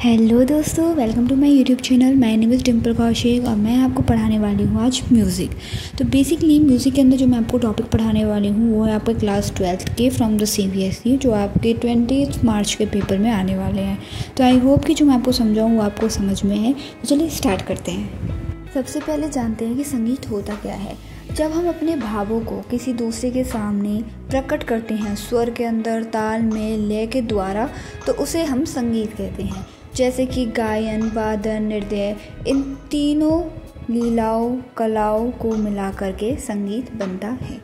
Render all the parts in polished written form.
Hello दोस्तों, welcome to my YouTube channel. My name is Dimple Kaushik और मैं आपको पढ़ाने वाली हूँ आज म्यूज़िक। तो बेसिकली म्यूज़िक के अंदर जो मैं आपको टॉपिक पढ़ाने वाली हूँ वो है आपके क्लास 12th के फ्रॉम द CBSE, जो आपके 20 मार्च के पेपर में आने वाले हैं। तो आई होप कि जो मैं आपको समझाऊँ वो आपको समझ में है। तो चलिए स्टार्ट करते हैं। सबसे पहले जानते हैं कि संगीत होता क्या है। जब हम अपने भावों को किसी दूसरे के सामने प्रकट करते हैं स्वर के अंदर, ताल में, लय के द्वारा, तो उसे हम संगीत कहते हैं। जैसे कि गायन, वादन, नृत्य, इन तीनों लीलाओं कलाओं को मिला करके संगीत बनता है।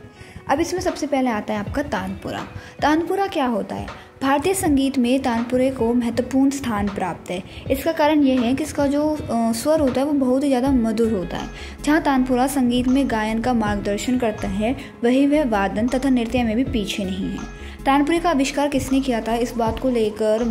अब इसमें सबसे पहले आता है आपका तानपुरा। तानपुरा क्या होता है? भारतीय संगीत में तानपुरे को महत्वपूर्ण स्थान प्राप्त है। इसका कारण यह है कि इसका जो स्वर होता है वो बहुत ही ज़्यादा मधुर होता है। जहाँ तानपुरा संगीत में गायन का मार्गदर्शन करता है, वही वह वादन तथा नृत्य में भी पीछे नहीं है। तानपुरे का आविष्कार किसने किया था, इस बात को लेकर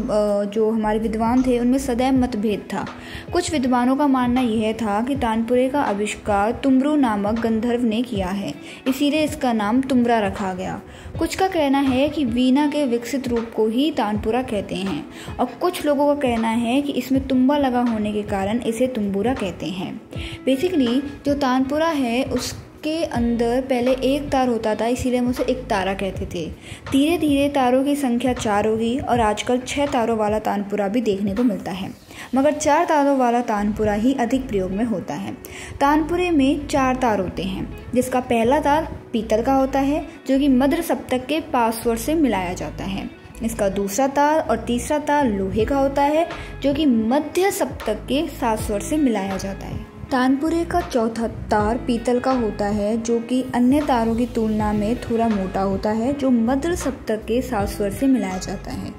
जो हमारे विद्वान थे उनमें सदैव मतभेद था। कुछ विद्वानों का मानना यह था कि तानपुरे का आविष्कार तुमरू नामक गंधर्व ने किया है, इसीलिए इसका नाम तुमरा रखा गया। कुछ का कहना है कि वीणा के विकसित रूप को ही तानपुरा कहते हैं, और कुछ लोगों का कहना है कि इसमें तुम्बा लगा होने के कारण इसे तुम्बुरा कहते हैं। बेसिकली जो तानपुरा है उसके अंदर पहले एक तार होता था, इसीलिए हम उसे एक तारा कहते थे। धीरे धीरे तारों की संख्या 4 होगी और आजकल 6 तारों वाला तानपुरा भी देखने को मिलता है, मगर 4 तारों वाला तानपुरा ही अधिक प्रयोग में होता है। तानपुरे में 4 तार होते हैं, जिसका पहला तार पीतल का होता है जो कि मध्य सप्तक के पास स्वर से मिलाया जाता है। इसका दूसरा तार और तीसरा तार लोहे का होता है जो कि मध्य सप्तक के 7 स्वर से मिलाया जाता है। तानपुरे का चौथा तार पीतल का होता है जो कि अन्य तारों की तुलना में थोड़ा मोटा होता है, जो मध्य सप्तक के 7 स्वर से मिलाया जाता है।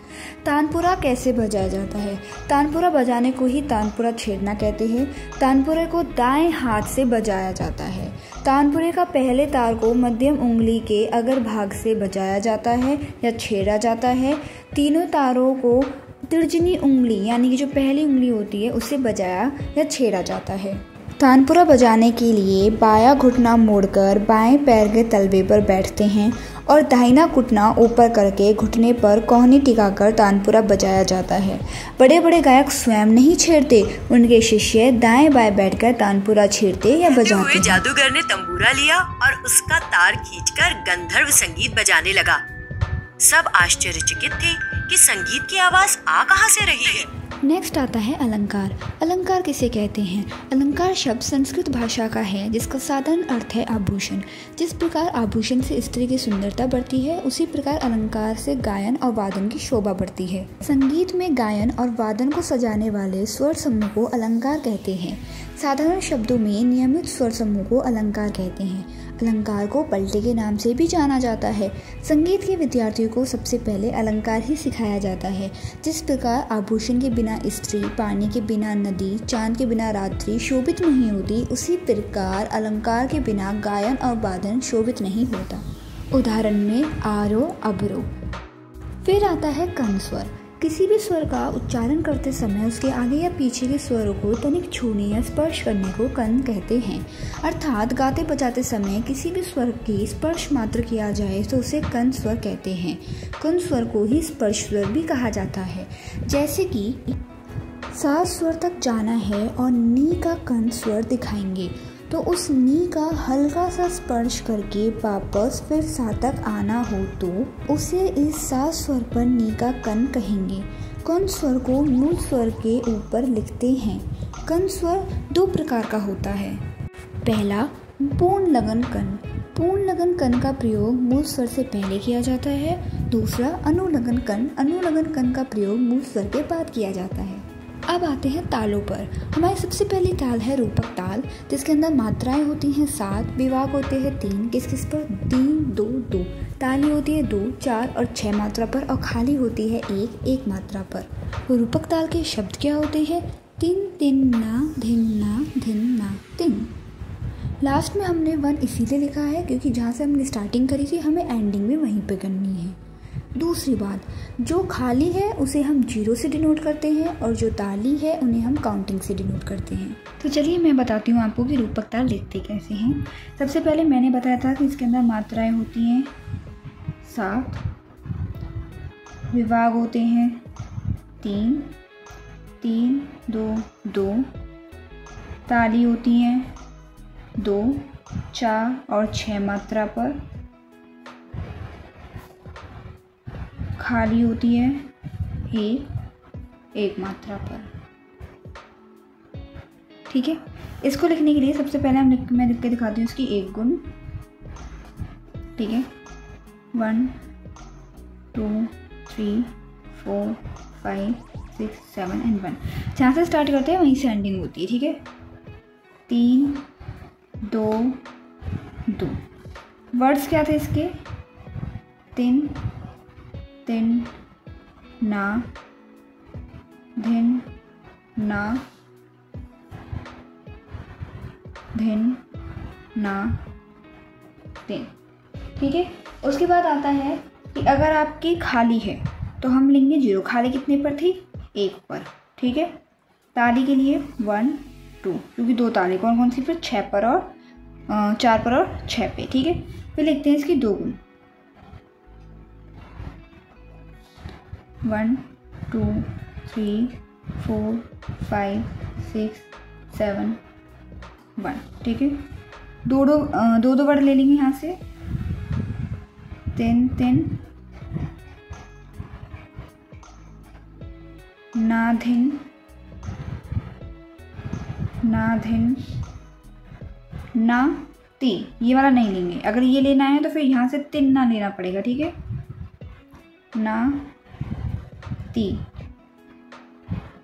तानपुरा कैसे बजाया जाता है? तानपुरा बजाने को ही तानपुरा छेड़ना कहते हैं। तानपुरे को दाएं हाथ से बजाया जाता है। तानपुरे का पहले तार को मध्यम उंगली के अग्र भाग से बजाया जाता है या छेड़ा जाता है। तीनों तारों को तर्जनी उंगली यानी कि जो पहली उंगली होती है उससे बजाया या छेड़ा जाता है। तानपुरा बजाने के लिए बायां घुटना मोड़कर बाएं पैर के तलवे पर बैठते हैं और दाहिना घुटना ऊपर करके घुटने पर कोहनी टिकाकर तानपुरा बजाया जाता है। बड़े बड़े गायक स्वयं नहीं छेड़ते, उनके शिष्य दाएं बाएं बैठकर तानपुरा छेड़ते या बजाते हैं। जादूगर ने तंबूरा लिया और उसका तार खींचकर गंधर्व संगीत बजाने लगा। सब आश्चर्यचकित थे कि संगीत की आवाज आ कहां से रही है। नेक्स्ट आता है अलंकार। अलंकार किसे कहते हैं? अलंकार शब्द संस्कृत भाषा का है जिसका साधारण अर्थ है आभूषण। जिस प्रकार आभूषण से स्त्री की सुंदरता बढ़ती है, उसी प्रकार अलंकार से गायन और वादन की शोभा बढ़ती है। संगीत में गायन और वादन को सजाने वाले स्वर समूह को अलंकार कहते हैं। साधारण शब्दों में नियमित स्वर समूह को अलंकार कहते हैं। अलंकार को पलटे के नाम से भी जाना जाता है। संगीत के विद्यार्थियों को सबसे पहले अलंकार ही सिखाया जाता है। जिस प्रकार आभूषण के बिना स्त्री, पानी के बिना नदी, चांद के बिना रात्रि शोभित नहीं होती, उसी प्रकार अलंकार के बिना गायन और वादन शोभित नहीं होता। उदाहरण में आरोह, अवरोह। फिर आता है कर्ण स्वर। किसी भी स्वर का उच्चारण करते समय उसके आगे या पीछे के स्वरों को तनिक छूने या स्पर्श करने को कर्ण कहते हैं। अर्थात गाते बजाते समय किसी भी स्वर की स्पर्श मात्र किया जाए तो उसे कर्ण स्वर कहते हैं। कर्ण स्वर को ही स्पर्श स्वर भी कहा जाता है। जैसे कि सा स्वर तक जाना है और नी का कर्ण स्वर दिखाएंगे, तो उस नी का हल्का सा स्पर्श करके वापस फिर सा तक आना हो तो उसे इस सा स्वर पर नी का कर्ण कहेंगे। कर्ण स्वर को मूल स्वर के ऊपर लिखते हैं। कर्ण स्वर 2 प्रकार का होता है। पहला पूर्ण लगन कर्ण। पूर्ण लगन कर्ण का प्रयोग मूल स्वर से पहले किया जाता है। दूसरा अनुलगन कर्ण। अनुलगन कर्ण का प्रयोग मूल स्वर के बाद किया जाता है। अब आते हैं तालों पर। हमारी सबसे पहली ताल है रूपक ताल, जिसके अंदर मात्राएं होती हैं 7, विभाग होते हैं 3, किस किस पर 3, 2, 2। ताली होती है 2, 4 और 6 मात्रा पर और खाली होती है 1 मात्रा पर। रूपक ताल के शब्द क्या होते हैं? तिन तिन ना धिन ना धिन ना तिन। लास्ट में हमने 1 इसीलिए लिखा है क्योंकि जहाँ से हमने स्टार्टिंग करी थी हमें एंडिंग भी वहीं पे करनी है। दूसरी बात, जो खाली है उसे हम 0 से डिनोट करते हैं और जो ताली है उन्हें हम काउंटिंग से डिनोट करते हैं। तो चलिए मैं बताती हूँ आपको कि रूपक ताल लिखते कैसे हैं। सबसे पहले मैंने बताया था कि इसके अंदर मात्राएं होती हैं 7, विभाग होते हैं 3, 3 2 2, ताली होती हैं 2 4 और 6 मात्रा पर, खाली होती है 1 मात्रा पर। ठीक है, इसको लिखने के लिए सबसे पहले मैं लिख के दिखाती हूँ इसकी एक गुण। ठीक है, 1 2 3 4 5 6 7 एंड 1। जहाँ से स्टार्ट करते हैं वहीं से एंडिंग होती है। ठीक है, 3 2 2। वर्ड्स क्या थे इसके? तिन तिन ना धिन ना धिन ना तिन। ठीक है, उसके बाद आता है कि अगर आपकी खाली है तो हम लेंगे 0। खाली कितने पर थी? 1 पर। ठीक है, ताली के लिए 1 2, क्योंकि 2 ताली कौन कौन सी? फिर 6 पर और 4 पर और 6 पे। ठीक है, फिर लिखते हैं इसकी 2 गुण। 1 2 3 4 5 6 7 1। ठीक है, दो वर्ड ले लेंगे यहाँ से। 3 3 ना धिन ना ती। ये वाला नहीं लेंगे, अगर ये लेना है तो फिर यहाँ से तिन ना लेना पड़ेगा। ठीक है, ना ती,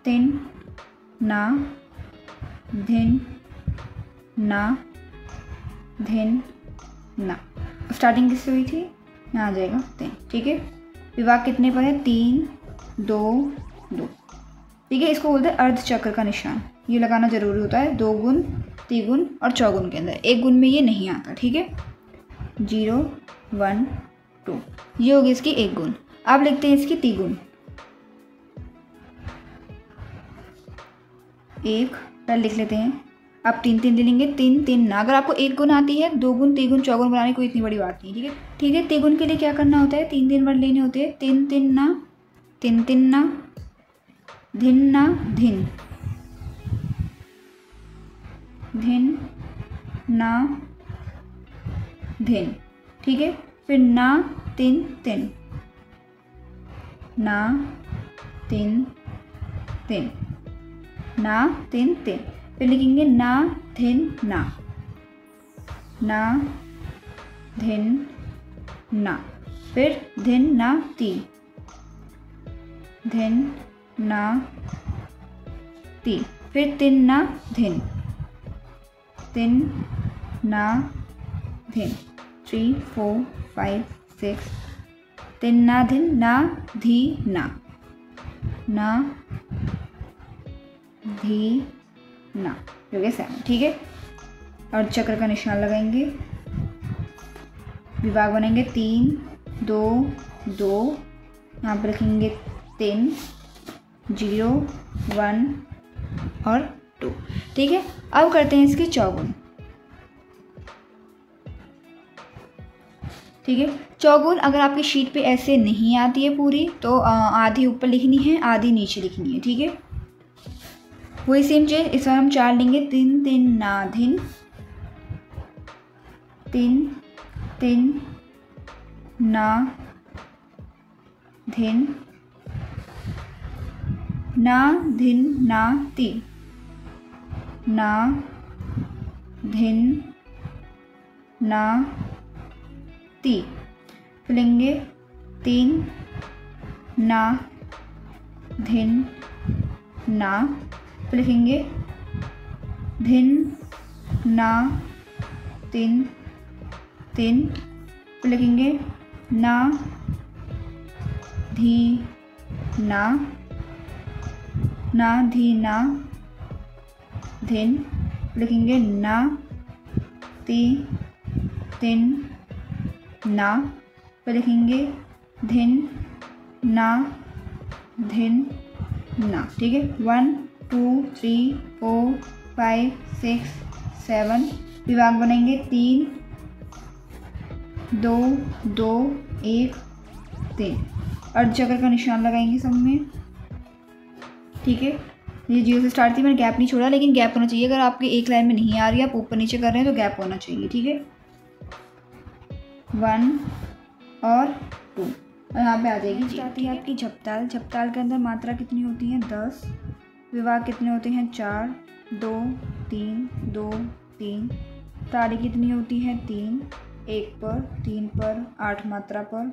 तिन ना धिन ना धिन ना। स्टार्टिंग किससे हुई थी? यहाँ आ जाएगा तिन। ठीक है, विभाग कितने पर है? 3 2 2। ठीक है, इसको बोलते हैं अर्धचक्र का निशान। ये लगाना जरूरी होता है 2 गुण, त्रिगुण और चौगुण के अंदर। 1 गुण में ये नहीं आता। ठीक है, 0 1 2, ये होगी इसकी 1 गुण। अब लिखते हैं इसकी त्रिगुण। 1 पहले लिख लेते हैं, अब 3 3 ले लेंगे। 3 3 ना। अगर आपको 1 गुण आती है 2 गुण, त्रिगुण, चौगुण बनाने कोई इतनी बड़ी बात नहीं। ठीक है, ठीक है, त्रिगुण के लिए क्या करना होता है? 3 3 वर्ड लेने होते हैं। 3 3 ना, 3 3 ना, धिन ना धिन, धिन ना धिन। ठीक है, फिर ना तिन तिन, ना तिन तिन, ना तिन तिन। फिर लिखेंगे ना धिन ना, ना धिन ना। फिर धिन ना ती, धिन ना ती। फिर तिन ना धिन, तिन ना धिन। 3 4 5 6। तिन ना धिन ना धी ना, ना धी ना, हो गया 7। ठीक है, और चक्र का निशान लगाएंगे, विभाग बनेंगे 3 2 2। यहाँ पर लिखेंगे 3 0 1 और 2। ठीक है, अब करते हैं इसकी चौगुण। ठीक है, चौगुण अगर आपकी शीट पे ऐसे नहीं आती है पूरी तो आधी ऊपर लिखनी है, आधी नीचे लिखनी है। ठीक है, वही सेम चीज इस बार हम 4 लेंगे। 3 3 ना धिन, 3 3 ना धिन, ना धिन ना ती, ना धिन ना ती। फिर लेंगे 3 ना धिन ना। फिर लिखेंगे धिन ना तिन तिन। फिर लिखेंगे ना धी ना, ना धी ना धिन। लिखेंगे ना ती तिन ना। फिर लिखेंगे धिन ना धिन ना। ठीक है, 1 2 3 4 5 6 7। विभाग बनेंगे 3 2 2 1 3। अर्धचक्र का निशान लगाएंगे सब में। ठीक है, ये 0 से स्टार्ट थी, मैंने गैप नहीं छोड़ा, लेकिन गैप होना चाहिए। अगर आपके एक लाइन में नहीं आ रही है, आप ऊपर नीचे कर रहे हैं, तो गैप होना चाहिए, ठीक है। 1 और 2 और यहाँ पे आ जाएगी स्टार्ट है आपकी झपताल। झपताल के अंदर मात्रा कितनी होती है? 10। विभाग कितने होते हैं? 4, 2, 3, 2, 3। ताड़ी कितनी होती है? 3, 1 पर, 3 पर, 8 मात्रा पर।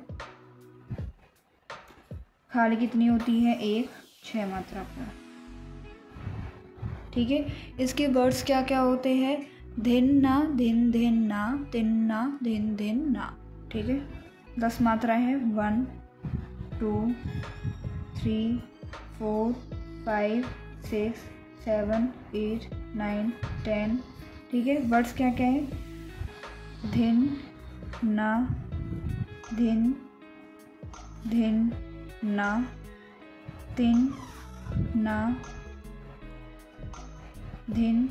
खाली कितनी होती है? 1, 6 मात्रा पर, ठीक है। इसके वर्ड्स क्या क्या होते हैं? धिन ना, धिन धिन ना, तिन ना, धिन धिन ना, ठीक है। 10 मात्रा है। 1, 2, 3, 4, 5, 6, 7, 8, 9, 10, ठीक है। वर्ड्स क्या क्या है? धिन ना, धिन धिन ना, तिन ना, धिन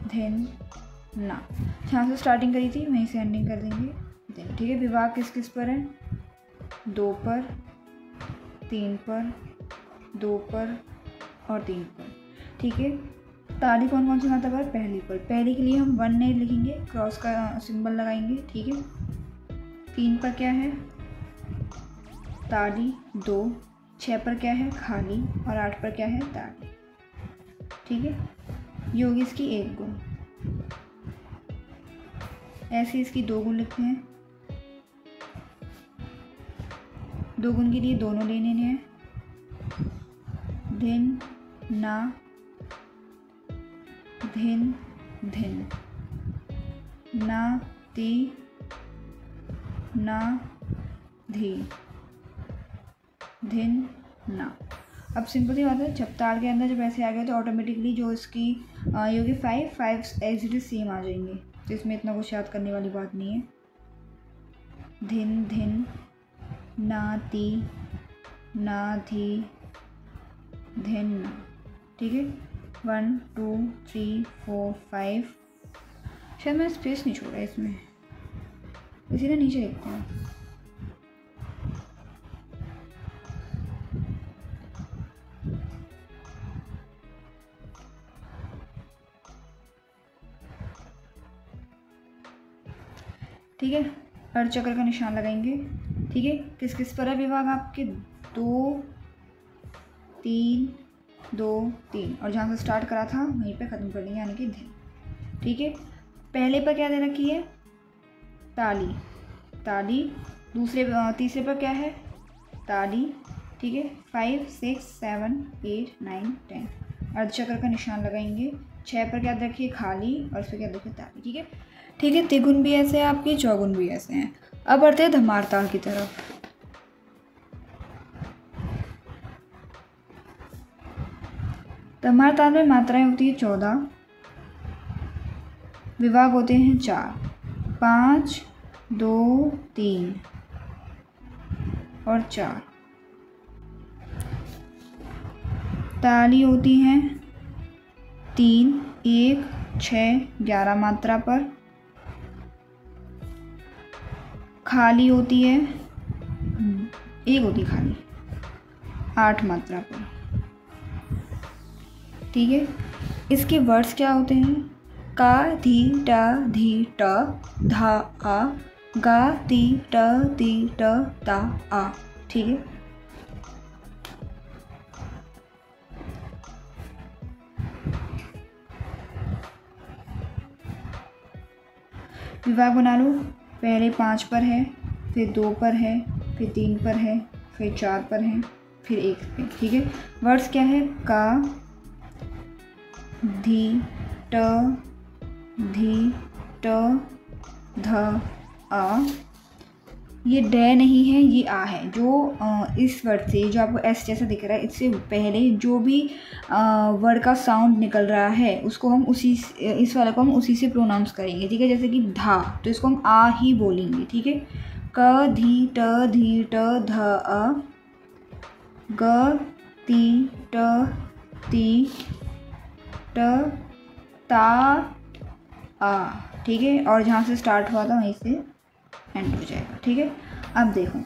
धिन ना। जहाँ से स्टार्टिंग करी थी वहीं से एंडिंग कर देंगे दिन, ठीक है। विभाग किस किस पर है? 2 पर, 3 पर, 2 पर और 3 पर, ठीक है। ताली कौन कौन सी मात्रा पर? पहली पर। पहली के लिए हम 1 नहीं लिखेंगे, क्रॉस का सिंबल लगाएंगे, ठीक है। 3 पर क्या है? ताली 2। 6 पर क्या है? खाली। और 8 पर क्या है? ताली, ठीक है। ये होगी इसकी 1 गुण। ऐसे इसकी 2 गुण लिखते हैं। 2 गुण के लिए दोनों लेने हैं। धिन ना, धिन धिन ना, ती ना, धी, धिन ना। अब सिंपल सी बात है, झपताल के अंदर जब ऐसे आ गए तो ऑटोमेटिकली जो इसकी ये होगी 5 एज इट इज सेम आ जाएंगे, तो इसमें इतना कुछ याद करने वाली बात नहीं है। धिन धिन ना, ती ना, धी, धिन ना, ठीक है। 1, 2, 3, 4, 5। शायद मैंने स्पेस नहीं छोड़ा इसमें, इसी ने नीचे लिखते हैं। ठीक है, अर्धचक्र का निशान लगाएंगे, ठीक है। किस किस पर है विभाग आपके? 2, 3, 2, 3 और जहाँ से स्टार्ट करा था वहीं पे ख़त्म कर देंगे, यानी कि धिन, ठीक है। पहले पर क्या दे रखी है? ताली। ताली। तीसरे पर क्या है? ताली, ठीक है। 5, 6, 7, 8, 9, 10 अर्धचक्र का निशान लगाएंगे। 6 पर क्या रखिए? खाली। और इस पर क्या रखिए? ताली, ठीक है। ठीक है, तिगुन भी ऐसे हैं आपके, चौगुन भी ऐसे हैं। अब बढ़ते हैं धमार ताल की तरफ। धमार ताल में मात्राएं होती है 14, विभाग होते हैं 4, 5, 2, 3 और 4। ताली होती हैं 3, 1, 6, 11 मात्रा पर। खाली होती है 1 होती खाली 8 मात्रा पर, ठीक है। इसके वर्ड्स क्या होते हैं? का, धी, टा, धी, ट, धा, आ, गा, ती, ट, ती, ट, ता, आ, ठीक है। विभाग बना लो। पहले 5 पर है, फिर 2 पर है, फिर 3 पर है, फिर 4 पर है, फिर 1 पे, ठीक है। वर्ड्स क्या है? का, धी, ट, धी, ट, ध, आ। ये ड नहीं है, ये आ है। जो इस वर्ड से, जो आपको एस जैसा दिख रहा है, इससे पहले जो भी वर्ड का साउंड निकल रहा है उसको हम इस वाले को हम उसी से प्रोनाउंस करेंगे, ठीक है। जैसे कि धा, तो इसको हम आ ही बोलेंगे, ठीक है। क, धी, ट, धी, ट, ध, आ। ग, ती, ट, ती, ट, ता, आ, ठीक है। और जहाँ से स्टार्ट हुआ था वहीं से एंड हो जाएगा, ठीक है। अब देखो,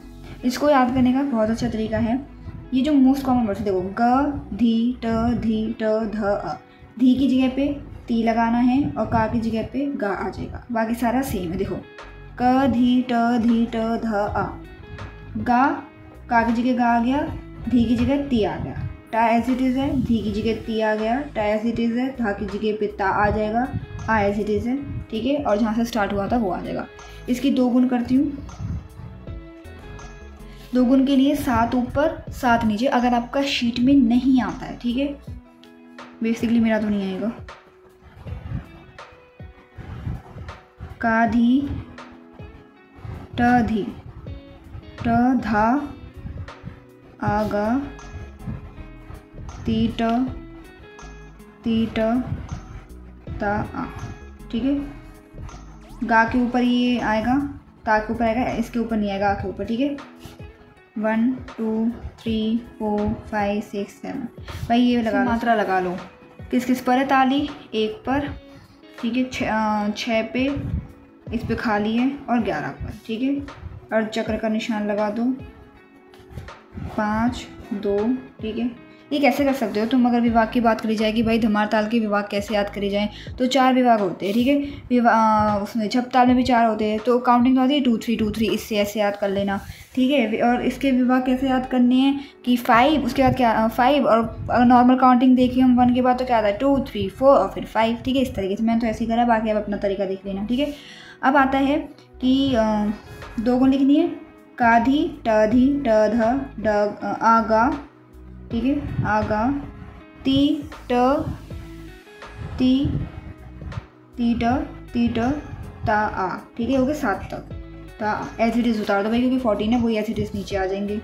इसको याद करने का बहुत अच्छा तरीका है। ये जो मोस्ट कॉमन वर्ड्स देखो, ग धी ट धी ट ध अ, धी की जगह पे ती लगाना है और का की जगह पे गा आ जाएगा, बाकी सारा सेम है। देखो क धी ट ध अ, गा का की जगह गा आ गया, धी की जगह ती आ गया, टा एज इट इज़ है, धी की जगह ती आ गया, टा एज इट इज़ है, धा की जगह पे ता आ जाएगा, आ एज इट इज़ है, ठीक है। और जहाँ से स्टार्ट हुआ था वो आ जाएगा। इसकी 2 गुण करती हूँ। 2 गुण के लिए 7 ऊपर 7 नीचे, अगर आपका शीट में नहीं आता है, ठीक है। बेसिकली मेरा तो नहीं आएगा। का धी ट धी ट धा आ गा ती ट ता आ, ठीक है। गा के ऊपर ये आएगा, ता के ऊपर आएगा, इसके ऊपर नहीं आएगा, आ के ऊपर, ठीक है। 1 2 3 4 5 6 7, भाई ये लगा मात्रा लगा लो। किस किस पर है ताली? 1 पर, ठीक है, 6 पे, इस पे खाली है, और 11 पर, ठीक है। और चक्र का निशान लगा दो, 5 2, ठीक है। ये कैसे कर सकते हो तुम? अगर विभाग की बात करी जाए कि भाई धमार ताल के विभाग कैसे याद करी जाए, तो 4 विभाग होते हैं, ठीक है। उसमें झप ताल में भी 4 होते हैं, तो काउंटिंग होती है 2 3 2 3, इससे ऐसे याद कर लेना, ठीक है। और इसके विभाग कैसे याद करने हैं कि 5, उसके बाद क्या 5, और अगर नॉर्मल काउंटिंग देखिए हम 1 के बाद तो क्या आता है 2 3 4 और फिर 5, ठीक है। इस तरीके से मैंने तो ऐसे ही करा, बाकी आप अपना तरीका देख लेना, ठीक है। अब आता है कि 2 गुण लिखनी है, का धी ट धी ट ध ड आ गा, ठीक है, आगा ती ट ता आ, ठीक है। हो गए 7 तक। ता एज इट इज़ उतार दो भाई, क्योंकि 14 है, वही एज इट इज़ नीचे आ जाएंगे।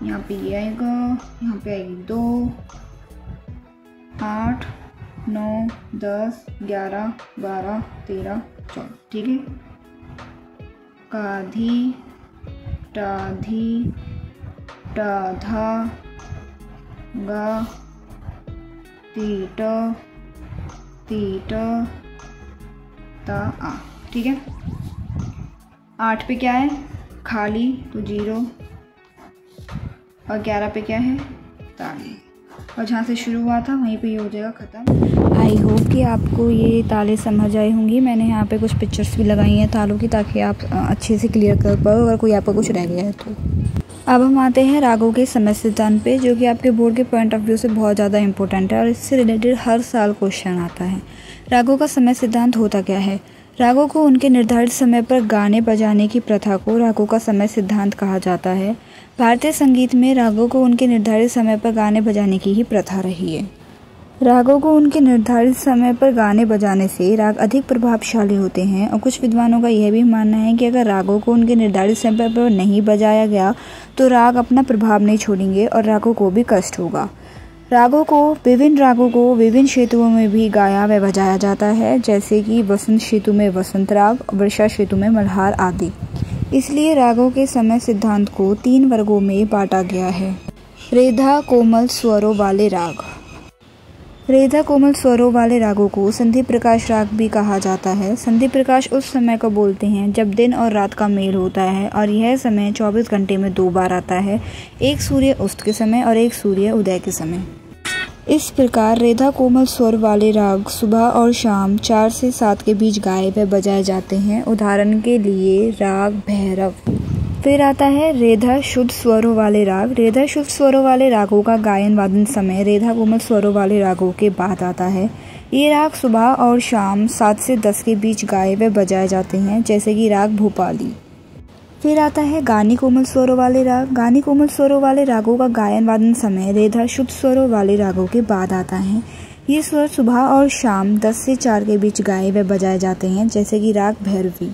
यहाँ पे ये आएगा, यहाँ पे आएगी 2 8 9 10 11 12 13 14, ठीक है। का धी टा धी ट धा गा ती ट ता आ, ठीक है। 8 पे क्या है? खाली, तो 0, और 11 पे क्या है? ताली, और जहाँ से शुरू हुआ था वहीं पे ये हो जाएगा ख़त्म। आई होप कि आपको ये ताले समझ आई होंगी। मैंने यहाँ पे कुछ पिक्चर्स भी लगाई हैं तालों की, ताकि आप अच्छे से क्लियर कर पाओ अगर कोई आपका कुछ रह गया है तो। अब हम आते हैं रागों के समय सिद्धांत पे, जो कि आपके बोर्ड के पॉइंट ऑफ व्यू से बहुत ज़्यादा इंपॉर्टेंट है और इससे रिलेटेड हर साल क्वेश्चन आता है। रागों का समय सिद्धांत होता क्या है? रागों को उनके निर्धारित समय पर गाने बजाने की प्रथा को रागों का समय सिद्धांत कहा जाता है। भारतीय संगीत में रागों को उनके निर्धारित समय पर गाने बजाने की ही प्रथा रही है। रागों को उनके निर्धारित समय पर गाने बजाने से राग अधिक प्रभावशाली होते हैं, और कुछ विद्वानों का यह भी मानना है कि अगर रागों को उनके निर्धारित समय पर नहीं बजाया गया तो राग अपना प्रभाव नहीं छोड़ेंगे और रागों को भी कष्ट होगा। रागों को विभिन्न क्षेत्रों में भी गाया व बजाया जाता है, जैसे कि वसंत ऋतु में वसंत राग, वर्षा ऋतु में मल्हार आदि। इसलिए रागों के समय सिद्धांत को 3 वर्गों में बांटा गया है। रेधा कोमल स्वरों वाले राग। रेधा कोमल स्वरों वाले रागों को संधि प्रकाश राग भी कहा जाता है। संधि प्रकाश उस समय को बोलते हैं जब दिन और रात का मेल होता है, और यह समय 24 घंटे में 2 बार आता है, एक सूर्य उस्त के समय और एक सूर्य उदय के समय। इस प्रकार रेधा कोमल स्वर वाले राग सुबह और शाम 4 से 7 के बीच गाए व बजाए जाते हैं। उदाहरण के लिए राग भैरव। फिर आता है रेधा शुद्ध स्वरों वाले राग। रेधा शुद्ध स्वरों वाले रागों का गायन वादन समय रेधा कोमल स्वरों वाले रागों के बाद आता है। ये राग सुबह और शाम 7 से 10 के बीच गाए व बजाए जाते हैं, जैसे कि राग भोपाली। फिर आता है गानी कोमल स्वरों वाले राग। गानी कोमल स्वरों वाले रागों का गायन वादन समय रेधा शुद्ध स्वरों वाले रागों के बाद आता है। ये स्वर सुबह और शाम 10 से 4 के बीच गाए व बजाए जाते हैं, जैसे कि राग भैरवी।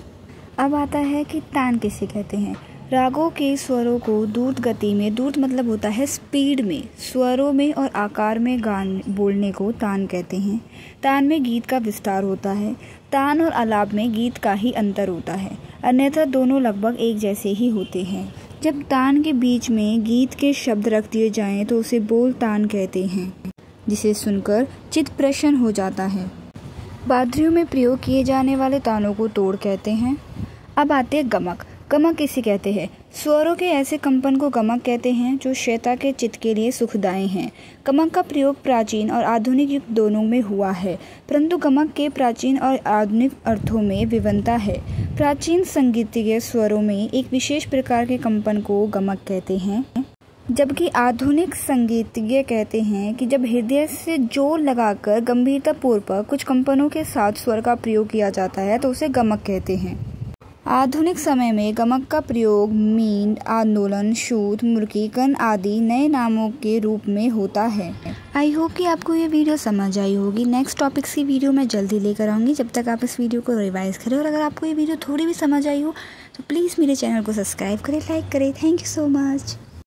अब आता है कि तान किसे कहते हैं। रागों के स्वरों को द्रुत गति में, द्रुत मतलब होता है स्पीड में, स्वरों में और आकार में बोलने को तान कहते हैं। तान में गीत का विस्तार होता है। तान और आलाप में गीत का ही अंतर होता है, अन्यथा दोनों लगभग एक जैसे ही होते हैं। जब तान के बीच में गीत के शब्द रख दिए जाएं तो उसे बोल तान कहते हैं, जिसे सुनकर चित्त प्रसन्न हो जाता है। बादरियों में प्रयोग किए जाने वाले तानों को तोड़ कहते हैं। अब आते हैं गमक। गमक किसे कहते हैं। स्वरों के ऐसे कंपन को गमक कहते हैं जो श्रोता के चित्त के लिए सुखदायी हैं। गमक का प्रयोग प्राचीन और आधुनिक युग दोनों में हुआ है, परंतु गमक के प्राचीन और आधुनिक अर्थों में विभिन्नता है। प्राचीन संगीतीय स्वरों में एक विशेष प्रकार के कंपन को गमक कहते हैं, जबकि आधुनिक संगीतज्ञ कहते हैं कि जब हृदय से जोर लगाकर गंभीरतापूर्वक कुछ कंपनों के साथ स्वर का प्रयोग किया जाता है तो उसे गमक कहते हैं। आधुनिक समय में गमक का प्रयोग मींड, आंदोलन, शूद, मुर्कीकन आदि नए नामों के रूप में होता है। आई होप कि आपको ये वीडियो समझ आई होगी। नेक्स्ट टॉपिक्स की वीडियो मैं जल्दी लेकर आऊँगी। जब तक आप इस वीडियो को रिवाइज करें और अगर आपको ये वीडियो थोड़ी भी समझ आई हो तो प्लीज़ मेरे चैनल को सब्सक्राइब करें, लाइक करें। Thank you so much.